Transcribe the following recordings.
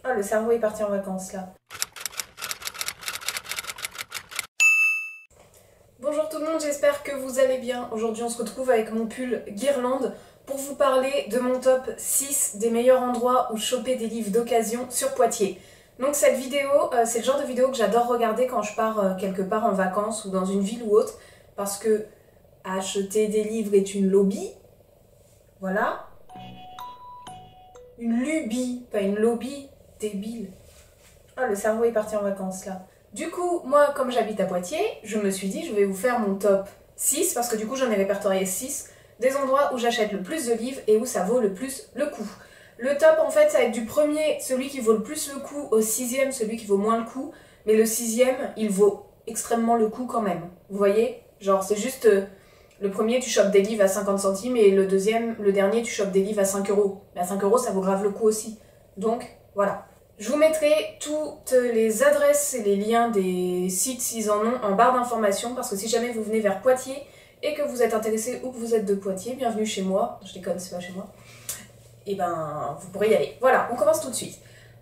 Ah, le cerveau est parti en vacances là. Bonjour tout le monde, j'espère que vous allez bien. Aujourd'hui on se retrouve avec mon pull Guirlande pour vous parler de mon top 6 des meilleurs endroits où choper des livres d'occasion sur Poitiers. Donc cette vidéo, c'est le genre de vidéo que j'adore regarder quand je pars quelque part en vacances ou dans une ville ou autre, parce que acheter des livres est une lubie. Voilà. Une lubie, pas une lobby, débile. Ah, le cerveau est parti en vacances là. Du coup, moi, comme j'habite à Poitiers, je me suis dit, je vais vous faire mon top 6, parce que du coup, j'en ai répertorié 6, des endroits où j'achète le plus de livres et où ça vaut le plus le coup. Le top, en fait, ça va être du premier, celui qui vaut le plus le coup, au sixième, celui qui vaut moins le coup, mais le sixième, il vaut extrêmement le coup quand même. Vous voyez? Genre, c'est juste... le premier, tu chopes des livres à 50 centimes, et le deuxième, le dernier, tu chopes des livres à 5 euros. Mais à 5 euros, ça vaut grave le coup aussi. Donc, voilà. Je vous mettrai toutes les adresses et les liens des sites s'ils en ont en barre d'informations, parce que si jamais vous venez vers Poitiers et que vous êtes intéressé ou que vous êtes de Poitiers, bienvenue chez moi. Je déconne, c'est pas chez moi. Et ben, vous pourrez y aller. Voilà, on commence tout de suite.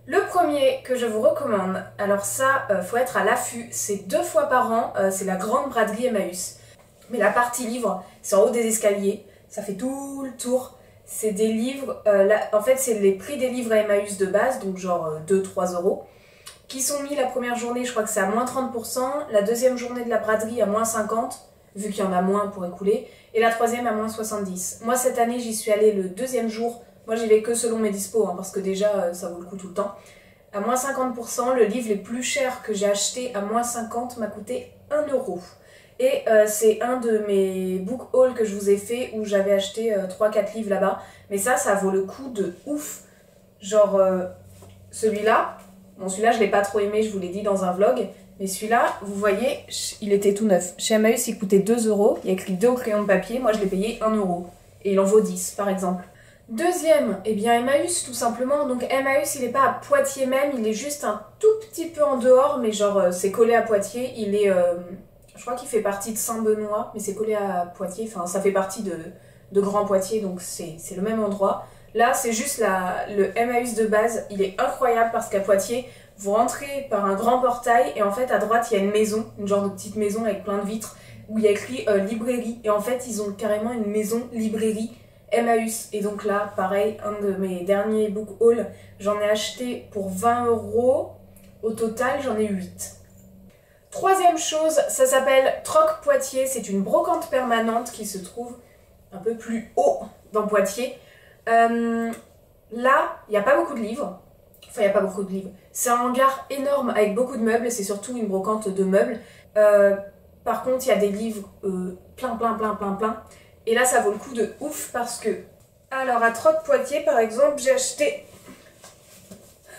Le premier que je vous recommande, alors ça, faut être à l'affût, c'est 2 fois par an, c'est la grande braderie Emmaüs. Mais la partie livre, c'est en haut des escaliers, ça fait tout le tour. C'est des livres, en fait c'est les prix des livres à Emmaüs de base, donc genre 2-3 euros, qui sont mis la première journée, je crois que c'est à moins 30%, la deuxième journée de la braderie à moins 50%, vu qu'il y en a moins pour écouler, et la troisième à moins 70%. Moi cette année j'y suis allée le deuxième jour, moi j'y vais que selon mes dispos, hein, parce que déjà ça vaut le coup tout le temps. À moins 50%, le livre les plus chers que j'ai acheté à moins 50 m'a coûté 1 euro. Et c'est un de mes book hauls que je vous ai fait où j'avais acheté 3-4 livres là-bas. Mais ça vaut le coup de ouf. Genre celui-là, bon celui-là je l'ai pas trop aimé, je vous l'ai dit dans un vlog. Mais celui-là, vous voyez, il était tout neuf. Chez Emmaüs il coûtait 2 euros, il y a écrit 2 au crayon de papier, moi je l'ai payé 1 euro. Et il en vaut 10 par exemple. Deuxième, eh bien Emmaüs tout simplement. Donc Emmaüs il est pas à Poitiers même, il est juste un tout petit peu en dehors, mais genre c'est collé à Poitiers. Il est... je crois qu'il fait partie de Saint-Benoît, mais c'est collé à Poitiers. Enfin, ça fait partie de Grand Poitiers, donc c'est le même endroit. Là, c'est juste le Emmaüs de base. Il est incroyable parce qu'à Poitiers, vous rentrez par un grand portail et en fait, à droite, il y a une maison, une genre de petite maison avec plein de vitres où il y a écrit librairie. Et en fait, ils ont carrément une maison librairie Emmaüs. Et donc là, pareil, un de mes derniers book hauls, j'en ai acheté pour 20 euros. Au total, j'en ai 8. Troisième chose, ça s'appelle Troc Poitiers, c'est une brocante permanente qui se trouve un peu plus haut dans Poitiers. Là, il n'y a pas beaucoup de livres, enfin il n'y a pas beaucoup de livres, c'est un hangar énorme avec beaucoup de meubles, c'est surtout une brocante de meubles. Par contre, il y a des livres plein, et là ça vaut le coup de ouf parce que... Alors à Troc Poitiers par exemple, j'ai acheté...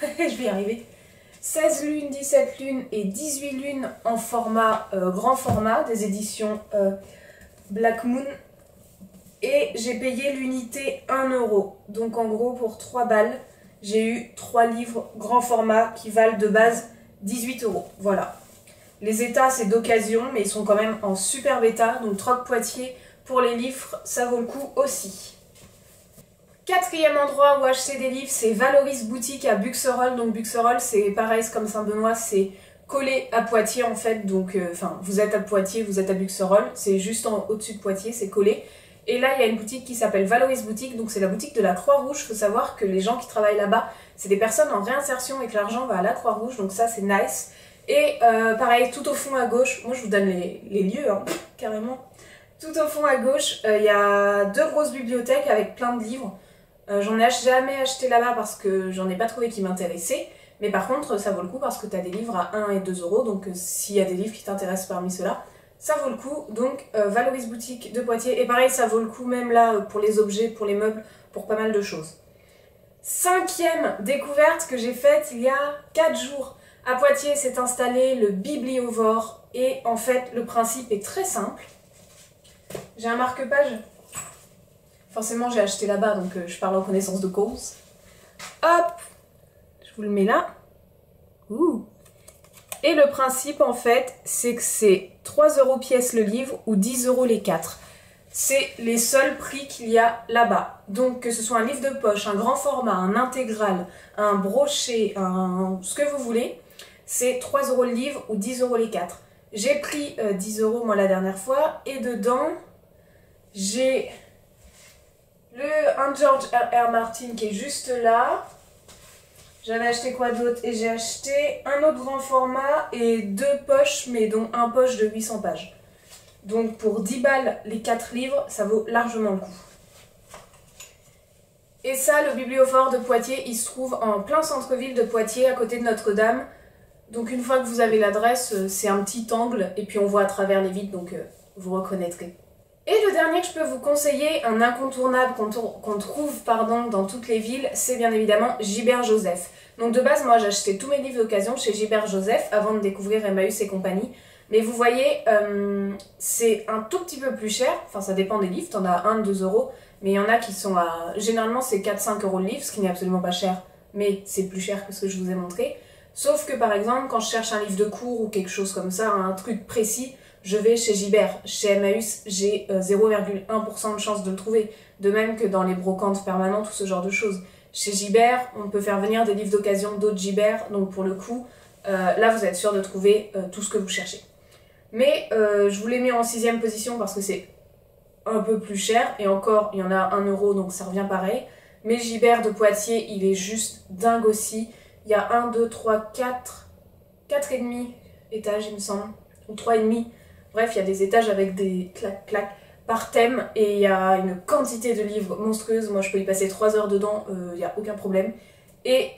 je vais y arriver... 16 lunes, 17 lunes et 18 lunes en format grand format des éditions Black Moon. Et j'ai payé l'unité 1 euro. Donc en gros pour 3 balles, j'ai eu 3 livres grand format qui valent de base 18 euros. Voilà. Les états c'est d'occasion mais ils sont quand même en super bêta. Donc Troc Poitiers pour les livres ça vaut le coup aussi. Quatrième endroit où acheter des livres, c'est Valoris Boutique à Buxerolles. Donc Buxerolles, c'est pareil, c'est comme Saint-Benoît, c'est collé à Poitiers en fait. Donc, vous êtes à Poitiers, vous êtes à Buxerolles, c'est juste au-dessus de Poitiers, c'est collé. Et là, il y a une boutique qui s'appelle Valoris Boutique, donc c'est la boutique de la Croix-Rouge. Il faut savoir que les gens qui travaillent là-bas, c'est des personnes en réinsertion et que l'argent va à la Croix-Rouge, donc ça c'est nice. Et pareil, tout au fond à gauche, moi je vous donne les lieux, hein, carrément. Tout au fond à gauche, il y a 2 grosses bibliothèques avec plein de livres. J'en ai jamais acheté là-bas parce que j'en ai pas trouvé qui m'intéressaient. Mais par contre, ça vaut le coup parce que tu as des livres à 1 et 2 euros. Donc s'il y a des livres qui t'intéressent parmi ceux-là, ça vaut le coup. Donc Valoris Boutique de Poitiers. Et pareil, ça vaut le coup même là pour les objets, pour les meubles, pour pas mal de choses. Cinquième découverte que j'ai faite il y a 4 jours. À Poitiers s'est installé le Bibliovore. Et en fait, le principe est très simple. J'ai un marque-page. Forcément, j'ai acheté là-bas, donc je parle en connaissance de cause. Hop! Je vous le mets là. Ouh! Et le principe, en fait, c'est que c'est 3 euros pièce le livre ou 10 euros les 4. c'est les seuls prix qu'il y a là-bas. Donc que ce soit un livre de poche, un grand format, un intégral, un brochet, ce que vous voulez, c'est 3 € le livre ou 10 € les 4. J'ai pris 10 € moi la dernière fois et dedans j'ai un George R.R. Martin qui est juste là. J'avais acheté quoi d'autre? Et j'ai acheté un autre grand format et 2 poches, mais dont un poche de 800 pages. Donc pour 10 balles les 4 livres, ça vaut largement le coup. Et ça, le Bibliophore de Poitiers, il se trouve en plein centre-ville de Poitiers, à côté de Notre-Dame. Donc une fois que vous avez l'adresse, c'est un petit angle, et puis on voit à travers les vitres, donc vous reconnaîtrez. Et le dernier que je peux vous conseiller, un incontournable qu'on trouve dans toutes les villes, c'est bien évidemment Gibert Joseph. Donc de base, moi j'achetais tous mes livres d'occasion chez Gibert Joseph avant de découvrir Emmaüs et compagnie. Mais vous voyez, c'est un tout petit peu plus cher, enfin ça dépend des livres, t'en as 1-2 €, mais il y en a qui sont à... Généralement c'est 4-5 € le livre, ce qui n'est absolument pas cher, mais c'est plus cher que ce que je vous ai montré. Sauf que par exemple, quand je cherche un livre de cours ou quelque chose comme ça, un truc précis, je vais chez Gibert. Chez Emmaüs, j'ai 0,1% de chance de le trouver. De même que dans les brocantes permanentes ou ce genre de choses. Chez Gibert, on peut faire venir des livres d'occasion d'autres Gibert, donc pour le coup, là vous êtes sûr de trouver tout ce que vous cherchez. Mais je vous les mets en 6e position parce que c'est un peu plus cher, et encore, il y en a 1 €, donc ça revient pareil. Mais Gibert de Poitiers, il est juste dingue aussi. Il y a 1, 2, 3, 4,5 étages, il me semble, ou 3,5. Bref, il y a des étages avec des clac-clac par thème, et il y a une quantité de livres monstrueuse. Moi, je peux y passer 3 heures dedans, il n'y a aucun problème. Et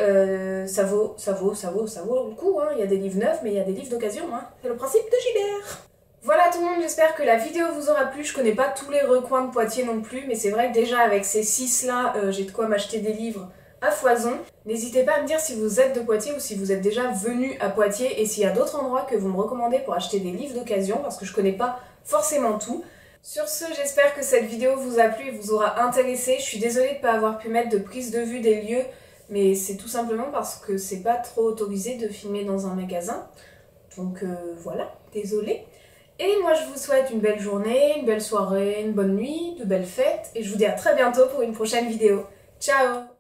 ça vaut le coup, hein. Il y a des livres neufs, mais il y a des livres d'occasion, hein. C'est le principe de Gibert. Voilà tout le monde, j'espère que la vidéo vous aura plu. Je connais pas tous les recoins de Poitiers non plus, mais c'est vrai que déjà avec ces 6 là, j'ai de quoi m'acheter des livres à foison. N'hésitez pas à me dire si vous êtes de Poitiers ou si vous êtes déjà venu à Poitiers, et s'il y a d'autres endroits que vous me recommandez pour acheter des livres d'occasion, parce que je connais pas forcément tout. Sur ce, j'espère que cette vidéo vous a plu et vous aura intéressé. Je suis désolée de ne pas avoir pu mettre de prise de vue des lieux, mais c'est tout simplement parce que c'est pas trop autorisé de filmer dans un magasin. Donc voilà, désolée. Et moi je vous souhaite une belle journée, une belle soirée, une bonne nuit, de belles fêtes, et je vous dis à très bientôt pour une prochaine vidéo. Ciao!